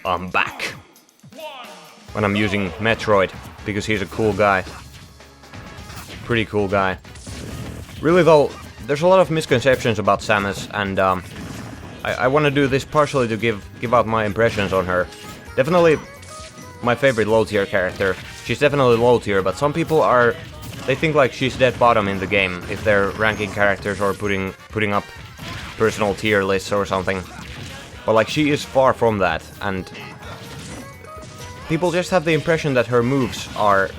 I'm back. When I'm using Metroid, because he's a cool guy. Pretty cool guy. Really though, there's a lot of misconceptions about Samus, and I want to do this partially to give out my impressions on her. Definitely my favorite low tier character. She's definitely low tier, but some people they think like she's dead bottom in the game if they're ranking characters or putting up personal tier lists or something. But like she is far from that, and people just have the impression that her moves are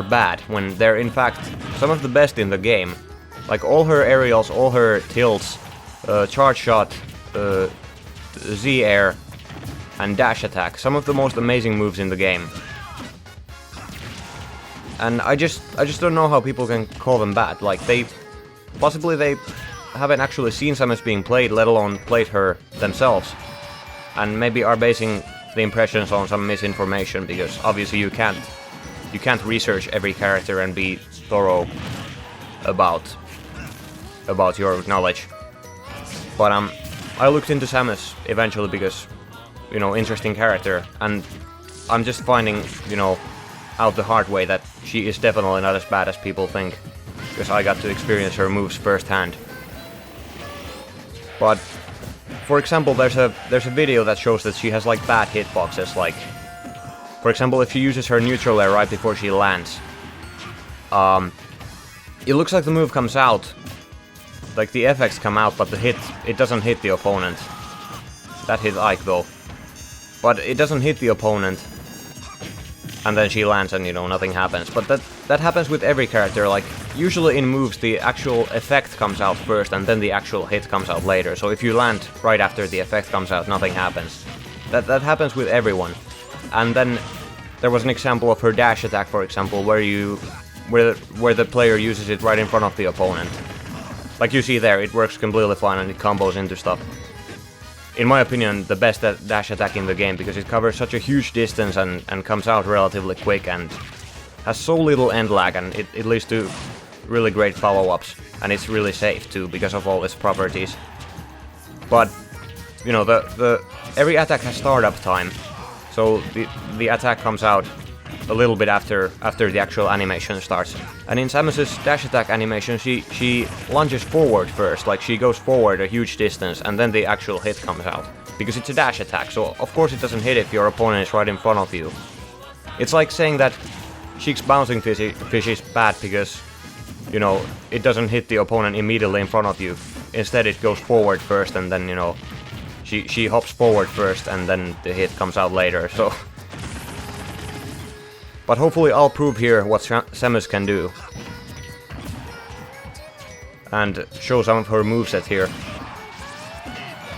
bad when they're in fact some of the best in the game. Like all her aerials, all her tilts, charge shot, Z-air, and dash attack, some of the most amazing moves in the game. And I just don't know how people can call them bad. Like they haven't actually seen Samus being played, let alone played her themselves, and maybe are basing the impressions on some misinformation, because obviously you can't research every character and be thorough about your knowledge. But I looked into Samus eventually because, you know, interesting character, and I'm just finding, you know, out the hard way that she is definitely not as bad as people think, because I got to experience her moves firsthand. But for example, there's a video that shows that she has like bad hitboxes. Like, for example, if she uses her neutral air right before she lands, it looks like the move comes out, like the effects come out, but it doesn't hit the opponent. That hit Ike though, but it doesn't hit the opponent, and then she lands and, you know, nothing happens. But that happens with every character. Like usually in moves the actual effect comes out first and then the actual hit comes out later. So if you land right after the effect comes out, nothing happens. That happens with everyone. And then there was an example of her dash attack, for example, where the player uses it right in front of the opponent. Like you see there, it works completely fine and it combos into stuff. In my opinion, the best dash attack in the game, because it covers such a huge distance and comes out relatively quick and has so little end lag, and it leads to really great follow-ups, and it's really safe too because of all its properties. But you know, every attack has startup time, so the attack comes out a little bit after the actual animation starts. And in Samus's dash attack animation, she lunges forward first, like she goes forward a huge distance, and then the actual hit comes out, because it's a dash attack, so of course it doesn't hit if your opponent is right in front of you. It's like saying that Sheik's bouncing fish is bad because, you know, it doesn't hit the opponent immediately in front of you. Instead it goes forward first, and then, you know, she hops forward first and then the hit comes out later, so... But hopefully I'll prove here what Samus can do. And show some of her moveset here.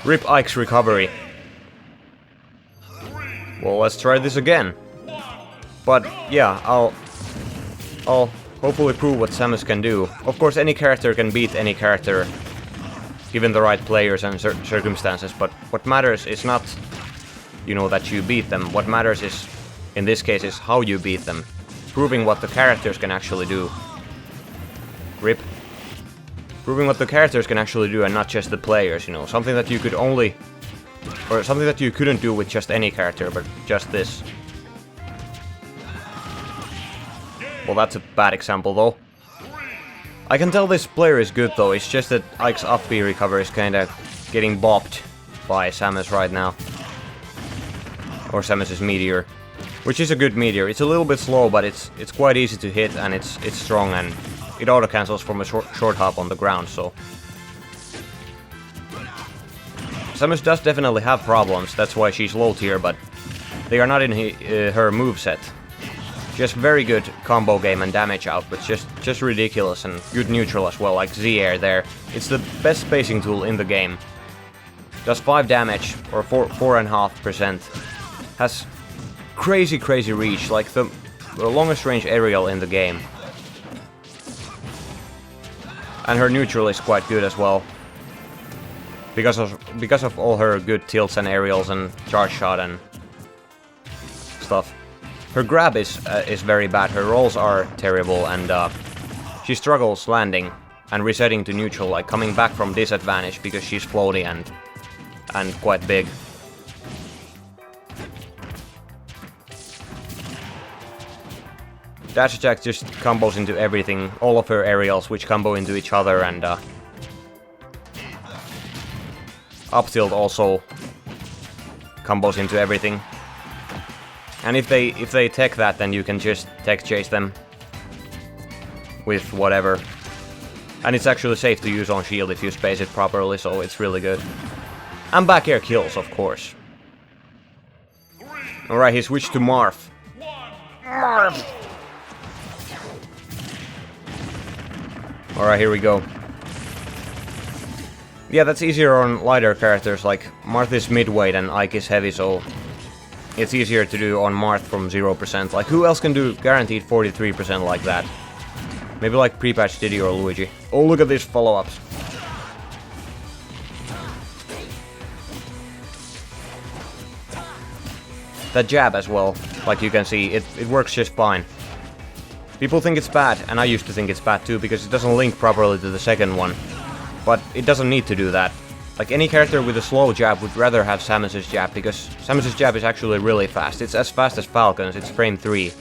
Rip Ike's recovery. Well, let's try this again. But yeah, I'll hopefully prove what Samus can do. Of course, any character can beat any character, given the right players and circumstances, but what matters is not, you know, that you beat them. What matters is, in this case, is how you beat them. Proving what the characters can actually do. Rip. Proving what the characters can actually do and not just the players, you know. Something that you could only... or something that you couldn't do with just any character, but just this. Well, that's a bad example, though. I can tell this player is good, though. It's just that Ike's up B recovery is kinda getting bopped by Samus right now. Or Samus's meteor. Which is a good meteor. It's a little bit slow, but it's quite easy to hit, and it's strong, and it auto-cancels from a short hop on the ground, so... Samus does definitely have problems, that's why she's low tier, but they are not in her moveset. Just very good combo game and damage output, just ridiculous, and good neutral as well, like Z-air there. It's the best spacing tool in the game. Does 5 damage, or 4.5%. Has crazy reach, like the longest range aerial in the game. And her neutral is quite good as well, because of all her good tilts and aerials and charge shot and stuff. Her grab is very bad, her rolls are terrible, and she struggles landing and resetting to neutral, like coming back from disadvantage because she's floaty and quite big. Dash attack just combos into everything, all of her aerials which combo into each other, and up tilt also combos into everything. And if they tech that, then you can just tech chase them with whatever. And it's actually safe to use on shield if you space it properly, so it's really good. And back air kills, of course. Alright, he switched to Marth. Marth! Alright, here we go. Yeah, that's easier on lighter characters, like Marth is midweight and Ike is heavy, so it's easier to do on Marth from 0%. Like, who else can do guaranteed 43% like that? Maybe like pre-patch Diddy or Luigi. Oh, look at these follow-ups. That jab as well, like you can see, it works just fine. People think it's bad, and I used to think it's bad too, because it doesn't link properly to the second one. But it doesn't need to do that. Like, any character with a slow jab would rather have Samus's jab, because Samus's jab is actually really fast. It's as fast as Falcon's, it's frame 3.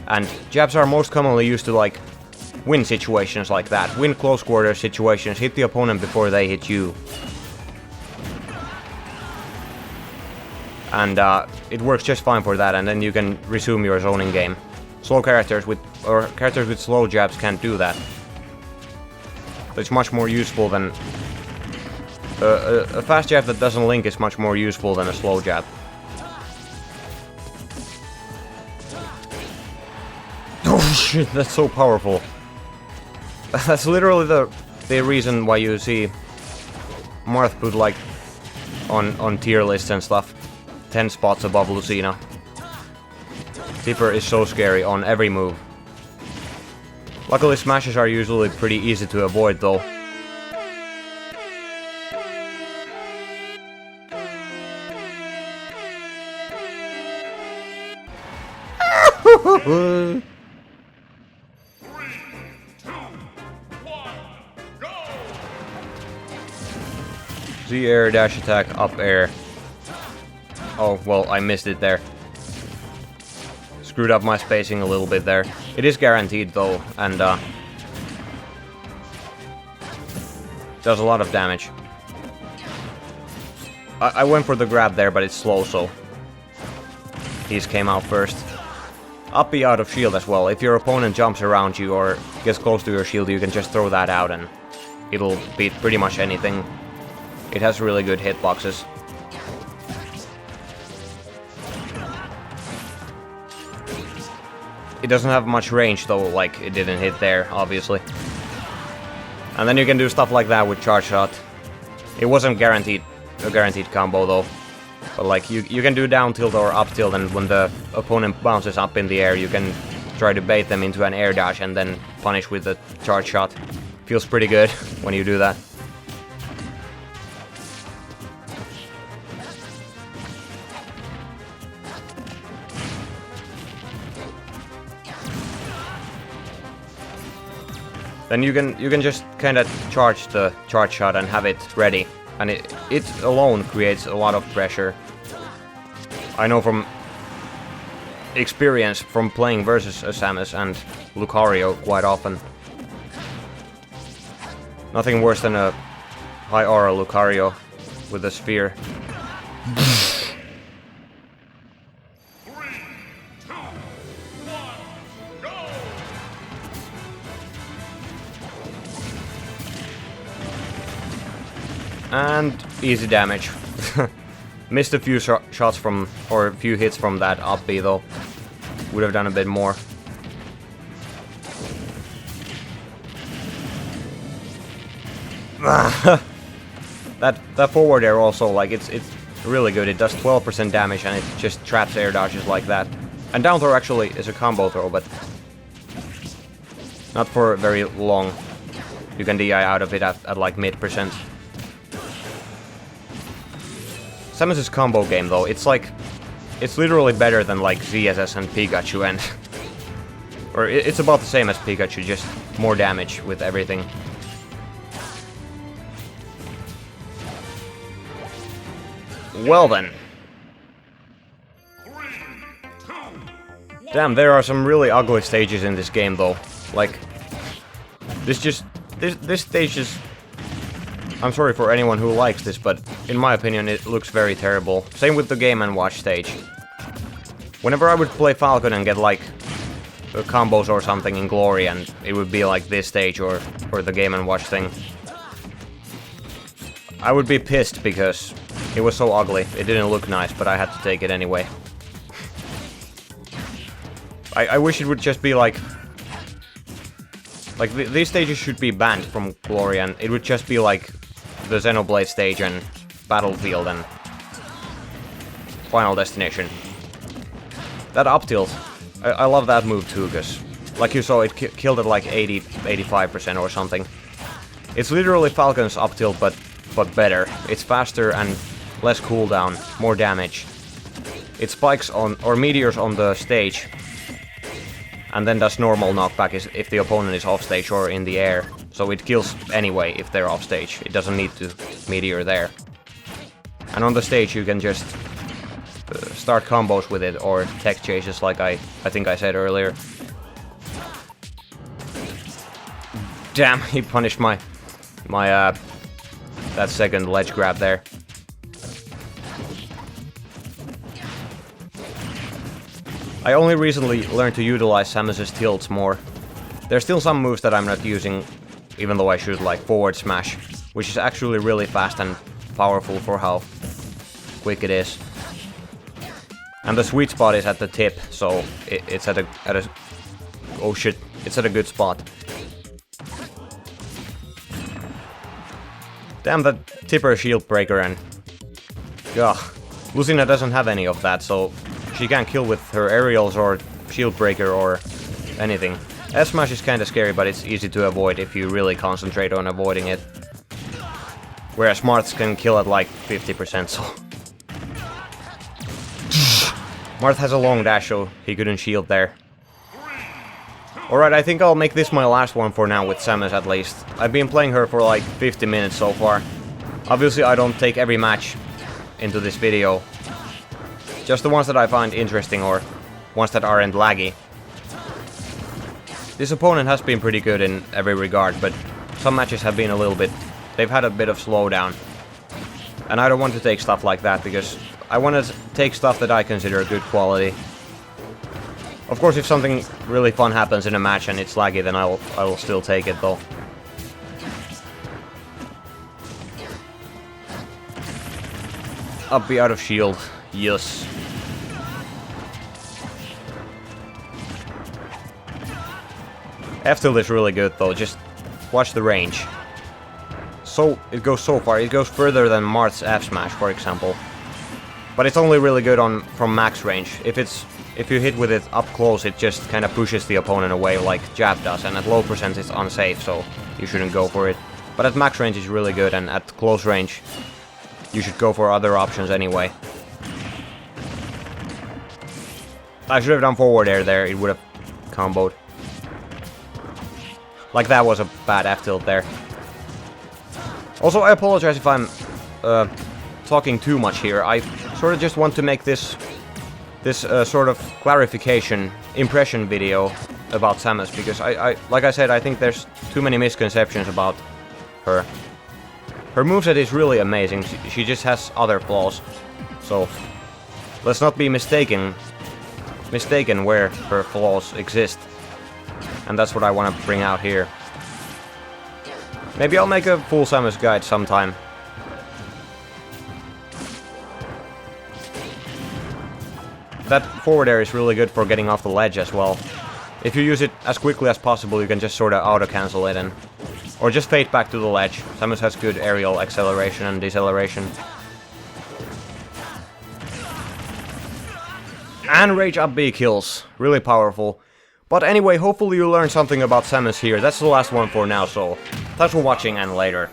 And jabs are most commonly used to, like, win situations like that. Win close quarter situations, hit the opponent before they hit you. And it works just fine for that, and then you can resume your zoning game. Slow characters or characters with slow jabs can't do that. But it's much more useful than... a fast jab that doesn't link is much more useful than a slow jab. Oh shit, that's so powerful. That's literally the reason why you see Marth put, like, on tier lists and stuff 10 spots above Lucina. Tipper is so scary on every move. Luckily smashes are usually pretty easy to avoid though. Z air, dash attack, up air. Oh, well, I missed it there. Screwed up my spacing a little bit there. It is guaranteed though, and does a lot of damage. I went for the grab there, but it's slow, so these came out first. Up B out of shield as well. If your opponent jumps around you or gets close to your shield, you can just throw that out and it'll beat pretty much anything. It has really good hitboxes. It doesn't have much range though, like it didn't hit there, obviously. And then you can do stuff like that with charge shot. It wasn't a guaranteed combo though. But like you can do down tilt or up tilt, and when the opponent bounces up in the air, you can try to bait them into an air dash and then punish with the charge shot. Feels pretty good when you do that. Then you can just kind of charge the charge shot and have it ready, and it alone creates a lot of pressure. I know from experience from playing versus a Samus and Lucario quite often. Nothing worse than a high aura Lucario with a sphere. And easy damage. Missed a few shots from, or a few hits from that up B though. Would have done a bit more. that forward air also, like, it's really good. It does 12% damage and it just traps air dodges like that. And down throw actually is a combo throw, but not for very long. You can DI out of it at like mid%. Samus's combo game though, it's literally better than like ZSS and Pikachu, and or it's about the same as Pikachu, just more damage with everything. Well then. 3, 2, 1, Damn, there are some really ugly stages in this game though. Like, this stage is... I'm sorry for anyone who likes this, but in my opinion it looks very terrible. Same with the Game & Watch stage. Whenever I would play Falcon and get like combos or something in Glory, and it would be like this stage or the Game & Watch thing, I would be pissed because it was so ugly. It didn't look nice, but I had to take it anyway. I wish it would just be like these stages should be banned from Glory, and it would just be like the Xenoblade stage and Battlefield and Final Destination. That up tilt, I love that move too, because like you saw, it killed it like 85% or something. It's literally Falcon's up tilt, but better. It's faster and less cooldown, more damage. It spikes on, or meteors on the stage, and then does normal knockback if the opponent is off stage or in the air. So it kills anyway if they're off stage. It doesn't need to meteor there. And on the stage you can just start combos with it, or tech chases like I think I said earlier. Damn, he punished my that second ledge grab there. I only recently learned to utilize Samus's tilts more. There's still some moves that I'm not using, even though I should, like forward smash, which is actually really fast and powerful for how quick it is. And the sweet spot is at the tip, so it's at a oh shit, it's at a good spot. Damn, that tipper shield breaker, and ugh, Lucina doesn't have any of that, so she can't kill with her aerials or shield breaker or anything. S-Smash is kinda scary, but it's easy to avoid if you really concentrate on avoiding it. Whereas Marths can kill at like 50%, so... Marth has a long dash, so he couldn't shield there. Alright, I think I'll make this my last one for now with Samus at least. I've been playing her for like 50 minutes so far. Obviously I don't take every match into this video. Just the ones that I find interesting or ones that aren't laggy. This opponent has been pretty good in every regard, but some matches have been a little bit... They've had a bit of slowdown. And I don't want to take stuff like that, because I want to take stuff that I consider good quality. Of course, if something really fun happens in a match and it's laggy, then I will still take it though. Up B out of shield. Yes. F tilt is really good though, just watch the range. So, it goes so far, it goes further than Marth's F smash, for example. But it's only really good from max range. If you hit with it up close, it just kinda pushes the opponent away like jab does, and at low percent it's unsafe, so you shouldn't go for it. But at max range it's really good, and at close range you should go for other options anyway. I should have done forward air there, it would have comboed. Like that was a bad F tilt there. Also, I apologize if I'm talking too much here. I sort of just want to make this sort of clarification, impression video about Samus, because like I said, I think there's too many misconceptions about her. Her moveset is really amazing, she just has other flaws. So, let's not be mistaken where her flaws exist. And that's what I want to bring out here. Maybe I'll make a full Samus guide sometime. That forward air is really good for getting off the ledge as well. If you use it as quickly as possible, you can just sort of auto-cancel it or just fade back to the ledge. Samus has good aerial acceleration and deceleration. And rage up B kills. Really powerful. But anyway, hopefully you learned something about Samus here. That's the last one for now, so thanks for watching and later.